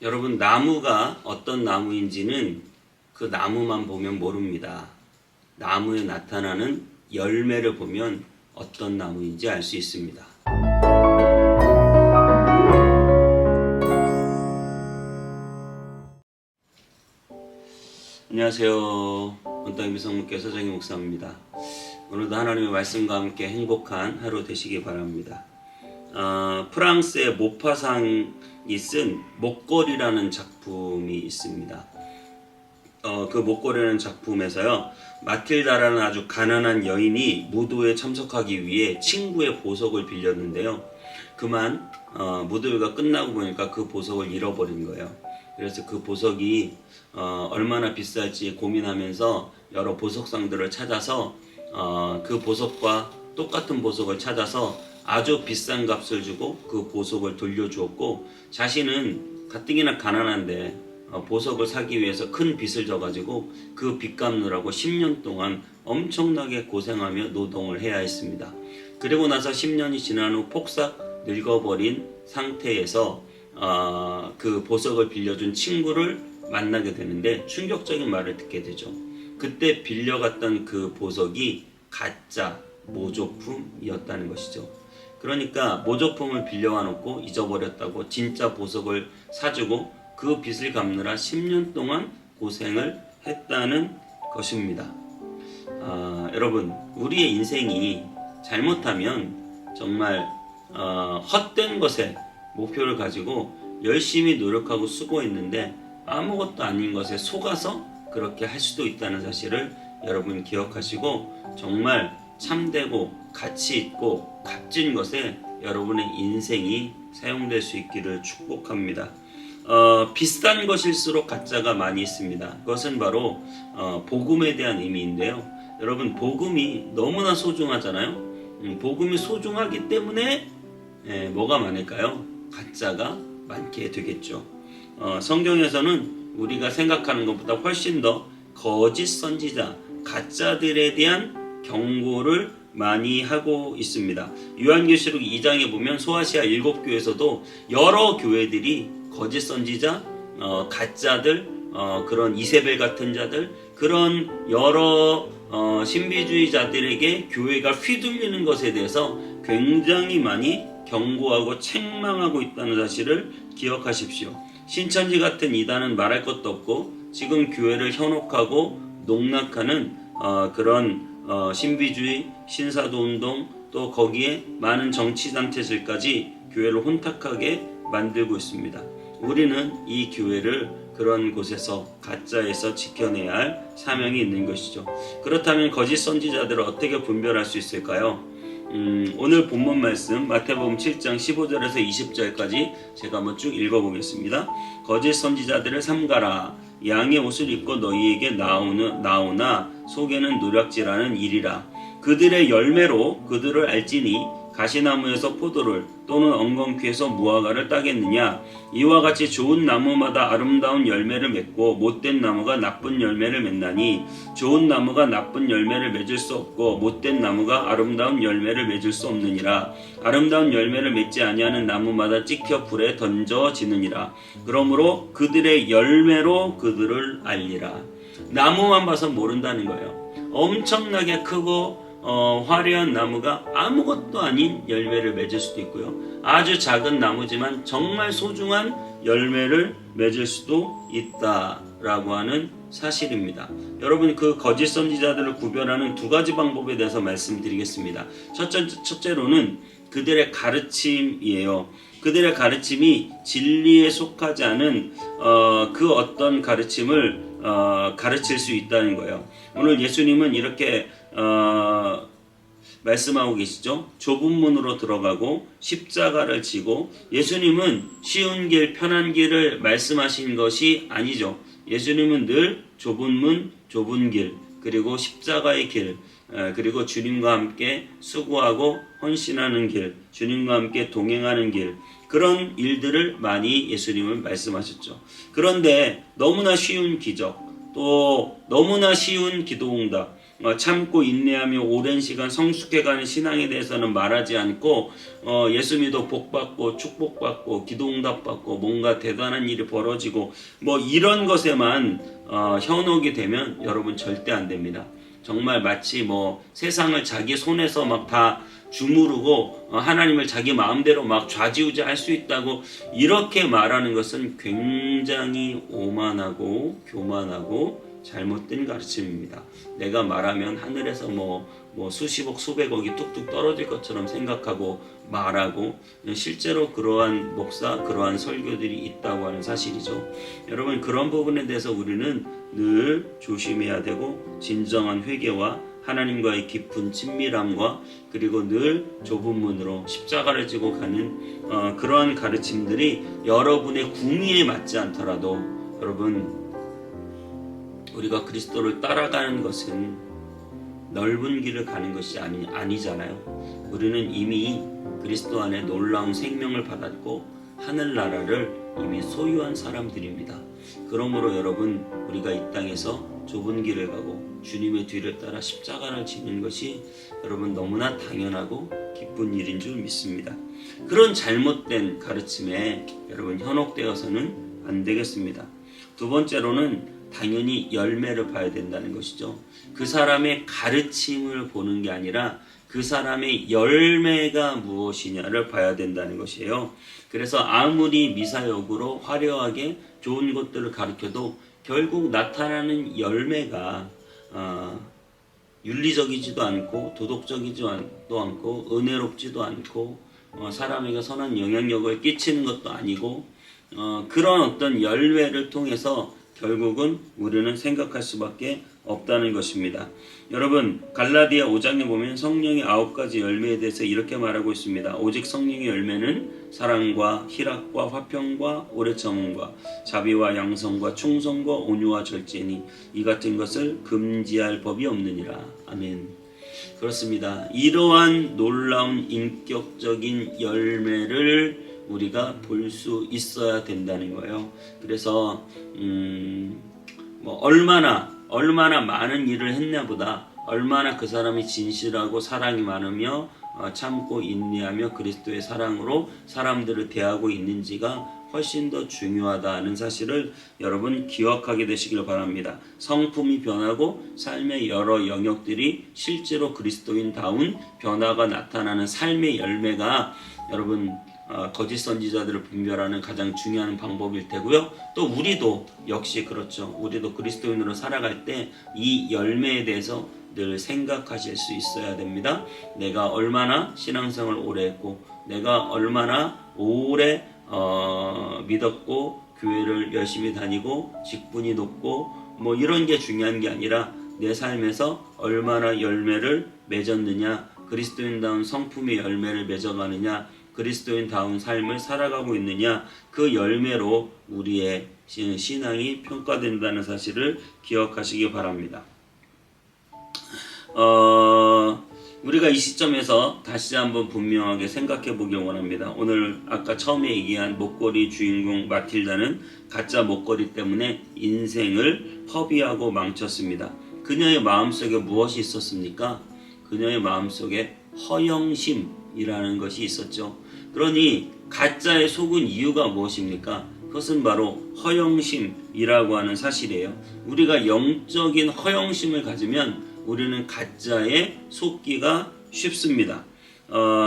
여러분, 나무가 어떤 나무인지는 그 나무만 보면 모릅니다. 나무에 나타나는 열매를 보면 어떤 나무인지 알 수 있습니다. 안녕하세요. 원땅의 성목교 서정희 목사입니다. 오늘도 하나님의 말씀과 함께 행복한 하루 되시기 바랍니다. 프랑스의 모파상이 쓴 목걸이라는 작품이 있습니다. 그 목걸이라는 작품에서요, 마틸다라는 아주 가난한 여인이 무도에 참석하기 위해 친구의 보석을 빌렸는데요. 그만 무도회가 끝나고 보니까 그 보석을 잃어버린 거예요. 그래서 그 보석이 얼마나 비쌀지 고민하면서 여러 보석상들을 찾아서 그 보석과 똑같은 보석을 찾아서 아주 비싼 값을 주고 그 보석을 돌려주었고, 자신은 가뜩이나 가난한데 보석을 사기 위해서 큰 빚을 져가지고 그 빚 갚느라고 10년 동안 엄청나게 고생하며 노동을 해야 했습니다. 그리고 나서 10년이 지난 후 폭삭 늙어버린 상태에서 그 보석을 빌려준 친구를 만나게 되는데 충격적인 말을 듣게 되죠. 그때 빌려갔던 그 보석이 가짜 모조품이었다는 것이죠. 그러니까 모조품을 빌려와 놓고 잊어버렸다고 진짜 보석을 사주고 그 빚을 갚느라 10년 동안 고생을 했다는 것입니다. 여러분, 우리의 인생이 잘못하면 정말 헛된 것에 목표를 가지고 열심히 노력하고 수고했는데 아무것도 아닌 것에 속아서 그렇게 할 수도 있다는 사실을 여러분 기억하시고, 정말 참되고 가치 있고 값진 것에 여러분의 인생이 사용될 수 있기를 축복합니다. 비싼 것일수록 가짜가 많이 있습니다. 그것은 바로 복음에 대한 의미인데요. 여러분, 복음이 너무나 소중하잖아요. 복음이 소중하기 때문에 뭐가 많을까요? 가짜가 많게 되겠죠. 성경에서는 우리가 생각하는 것보다 훨씬 더 거짓 선지자, 가짜들에 대한 경고를 많이 하고 있습니다. 요한계시록 2장에 보면 소아시아 7교회에서도 여러 교회들이 거짓 선지자, 가짜들, 그런 이세벨 같은 자들, 그런 여러 신비주의자들에게 교회가 휘둘리는 것에 대해서 굉장히 많이 경고하고 책망하고 있다는 사실을 기억하십시오. 신천지 같은 이단은 말할 것도 없고, 지금 교회를 현혹하고 농락하는 그런 신비주의, 신사도운동, 또 거기에 많은 정치단체들까지 교회를 혼탁하게 만들고 있습니다. 우리는 이 교회를 그런 곳에서, 가짜에서 지켜내야 할 사명이 있는 것이죠. 그렇다면 거짓 선지자들을 어떻게 분별할 수 있을까요? 오늘 본문 말씀 마태복음 7장 15절에서 20절까지 제가 한번 쭉 읽어보겠습니다. 거짓 선지자들을 삼가라. 양의 옷을 입고 너희에게 나오나 속에는 노략질하는 일이라. 그들의 열매로 그들을 알지니 가시나무에서 포도를 또는 엉겅퀴에서 무화과를 따겠느냐. 이와 같이 좋은 나무마다 아름다운 열매를 맺고 못된 나무가 나쁜 열매를 맺나니, 좋은 나무가 나쁜 열매를 맺을 수 없고 못된 나무가 아름다운 열매를 맺을 수 없느니라. 아름다운 열매를 맺지 아니하는 나무마다 찍혀 불에 던져지느니라. 그러므로 그들의 열매로 그들을 알리라. 나무만 봐서 모른다는 거예요. 엄청나게 크고 화려한 나무가 아무것도 아닌 열매를 맺을 수도 있고요. 아주 작은 나무지만 정말 소중한 열매를 맺을 수도 있다라고 하는 사실입니다. 여러분, 그 거짓 선지자들을 구별하는 두 가지 방법에 대해서 말씀드리겠습니다. 첫째로는 그들의 가르침이에요. 그들의 가르침이 진리에 속하지 않은 그 어떤 가르침을 가르칠 수 있다는 거예요. 오늘 예수님은 이렇게 말씀하고 계시죠. 좁은 문으로 들어가고 십자가를 지고, 예수님은 쉬운 길, 편한 길을 말씀하신 것이 아니죠. 예수님은 늘 좁은 문, 좁은 길, 그리고 십자가의 길, 그리고 주님과 함께 수고하고 헌신하는 길, 주님과 함께 동행하는 길, 그런 일들을 많이 예수님은 말씀하셨죠. 그런데 너무나 쉬운 기적, 또 너무나 쉬운 기도응답, 참고 인내하며 오랜 시간 성숙해가는 신앙에 대해서는 말하지 않고 예수 믿어 복받고 축복받고 기도응답받고 뭔가 대단한 일이 벌어지고 뭐 이런 것에만 현혹이 되면 여러분 절대 안 됩니다. 정말 마치 뭐 세상을 자기 손에서 막 다 주무르고 하나님을 자기 마음대로 막 좌지우지할 수 있다고 이렇게 말하는 것은 굉장히 오만하고 교만하고 잘못된 가르침입니다. 내가 말하면 하늘에서 뭐 수십억 수백억이 뚝뚝 떨어질 것처럼 생각하고 말하고 실제로 그러한 목사 그러한 설교들이 있다고 하는 사실이죠. 여러분 그런 부분에 대해서 우리는 늘 조심해야 되고 진정한 회개와 하나님과의 깊은 친밀함과 그리고 늘 좁은 문으로 십자가를 지고 가는 그러한 가르침들이 여러분의 구미에 맞지 않더라도 여러분 우리가 그리스도를 따라가는 것은 넓은 길을 가는 것이 아니잖아요. 우리는 이미 그리스도 안에 놀라운 생명을 받았고 하늘나라를 이미 소유한 사람들입니다. 그러므로 여러분 우리가 이 땅에서 좁은 길을 가고 주님의 뒤를 따라 십자가를 지는 것이 여러분 너무나 당연하고 기쁜 일인 줄 믿습니다. 그런 잘못된 가르침에 여러분 현혹되어서는 안 되겠습니다. 두 번째로는 당연히 열매를 봐야 된다는 것이죠. 그 사람의 가르침을 보는 게 아니라 그 사람의 열매가 무엇이냐를 봐야 된다는 것이에요. 그래서 아무리 미사역으로 화려하게 좋은 것들을 가르쳐도 결국 나타나는 열매가 윤리적이지도 않고 도덕적이지도 않고 은혜롭지도 않고 사람에게 선한 영향력을 끼치는 것도 아니고 그런 어떤 열매를 통해서 결국은 우리는 생각할 수밖에 없다는 것입니다. 여러분 갈라디아 5장에 보면 성령의 9가지 열매에 대해서 이렇게 말하고 있습니다. 오직 성령의 열매는 사랑과 희락과 화평과 오래 참음과 자비와 양성과 충성과 온유와 절제니 이 같은 것을 금지할 법이 없느니라. 아멘. 그렇습니다. 이러한 놀라운 인격적인 열매를 우리가 볼 수 있어야 된다는 거예요. 그래서 얼마나 많은 일을 했냐보다 얼마나 그 사람이 진실하고 사랑이 많으며 참고 인내하며 그리스도의 사랑으로 사람들을 대하고 있는지가 훨씬 더 중요하다는 사실을 여러분 기억하게 되시길 바랍니다. 성품이 변하고 삶의 여러 영역들이 실제로 그리스도인다운 변화가 나타나는 삶의 열매가 여러분 거짓 선지자들을 분별하는 가장 중요한 방법일 테고요. 또 우리도 역시 그렇죠. 우리도 그리스도인으로 살아갈 때 이 열매에 대해서 늘 생각하실 수 있어야 됩니다. 내가 얼마나 신앙생활을 오래 했고 내가 얼마나 오래 믿었고 교회를 열심히 다니고 직분이 높고 뭐 이런 게 중요한 게 아니라 내 삶에서 얼마나 열매를 맺었느냐 그리스도인다운 성품의 열매를 맺어가느냐 그리스도인다운 삶을 살아가고 있느냐 그 열매로 우리의 신앙이 평가된다는 사실을 기억하시기 바랍니다. 우리가 이 시점에서 다시 한번 분명하게 생각해 보길 원합니다. 오늘 아까 처음에 얘기한 목걸이 주인공 마틸다는 가짜 목걸이 때문에 인생을 허비하고 망쳤습니다. 그녀의 마음속에 무엇이 있었습니까? 그녀의 마음속에 허영심이라는 것이 있었죠. 그러니 가짜에 속은 이유가 무엇입니까? 그것은 바로 허영심이라고 하는 사실이에요. 우리가 영적인 허영심을 가지면 우리는 가짜에 속기가 쉽습니다.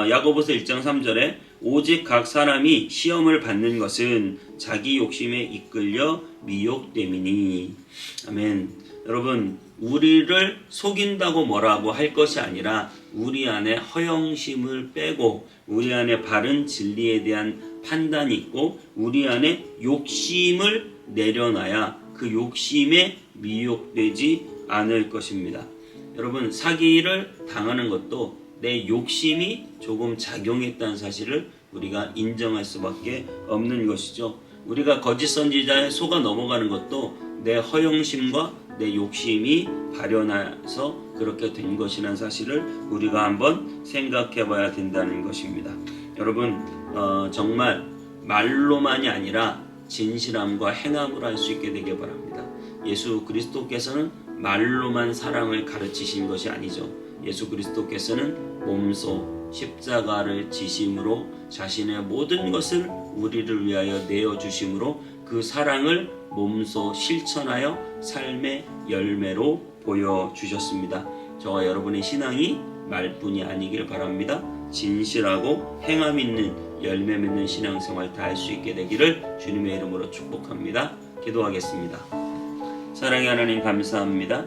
야고보서 1장 3절에 오직 각 사람이 시험을 받는 것은 자기 욕심에 이끌려 미혹됨이니. 아멘. 여러분 우리를 속인다고 뭐라고 할 것이 아니라 우리 안에 허영심을 빼고 우리 안에 바른 진리에 대한 판단이 있고 우리 안에 욕심을 내려놔야 그 욕심에 미혹되지 않을 것입니다. 여러분 사기를 당하는 것도 내 욕심이 조금 작용했다는 사실을 우리가 인정할 수밖에 없는 것이죠. 우리가 거짓 선지자의 속아 넘어가는 것도 내 허영심과 내 욕심이 발현해서 그렇게 된 것이라는 사실을 우리가 한번 생각해 봐야 된다는 것입니다. 여러분 정말 말로만이 아니라 진실함과 행함으로 할 수 있게 되길 바랍니다. 예수 그리스도께서는 말로만 사랑을 가르치신 것이 아니죠. 예수 그리스도께서는 몸소 십자가를 지심으로 자신의 모든 것을 우리를 위하여 내어주심으로 그 사랑을 몸소 실천하여 삶의 열매로 보여주셨습니다. 저와 여러분의 신앙이 말뿐이 아니길 바랍니다. 진실하고 행함 있는 열매 맺는 신앙생활 다 할 수 있게 되기를 주님의 이름으로 축복합니다. 기도하겠습니다. 사랑의 하나님 감사합니다.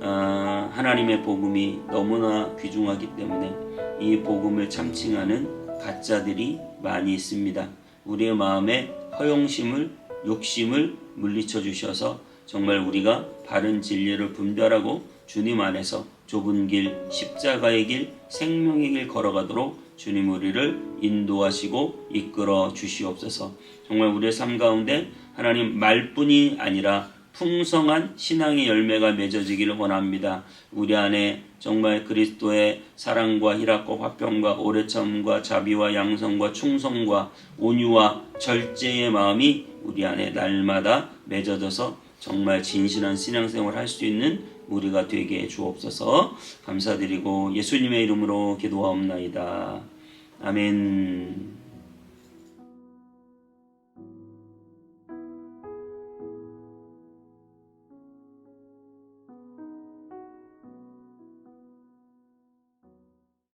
하나님의 복음이 너무나 귀중하기 때문에 이 복음을 참칭하는 가짜들이 많이 있습니다. 우리의 마음에 허영심을 욕심을 물리쳐 주셔서 정말 우리가 바른 진리를 분별하고 주님 안에서 좁은 길, 십자가의 길, 생명의 길 걸어가도록 주님 우리를 인도하시고 이끌어 주시옵소서. 정말 우리의 삶 가운데 하나님 말뿐이 아니라 풍성한 신앙의 열매가 맺어지기를 원합니다. 우리 안에 정말 그리스도의 사랑과 희락과 화평과 오래 참음과 자비와 양성과 충성과 온유와 절제의 마음이 우리 안에 날마다 맺어져서 정말 진실한 신앙생활을 할 수 있는 우리가 되게 해 주옵소서. 감사드리고 예수님의 이름으로 기도하옵나이다. 아멘.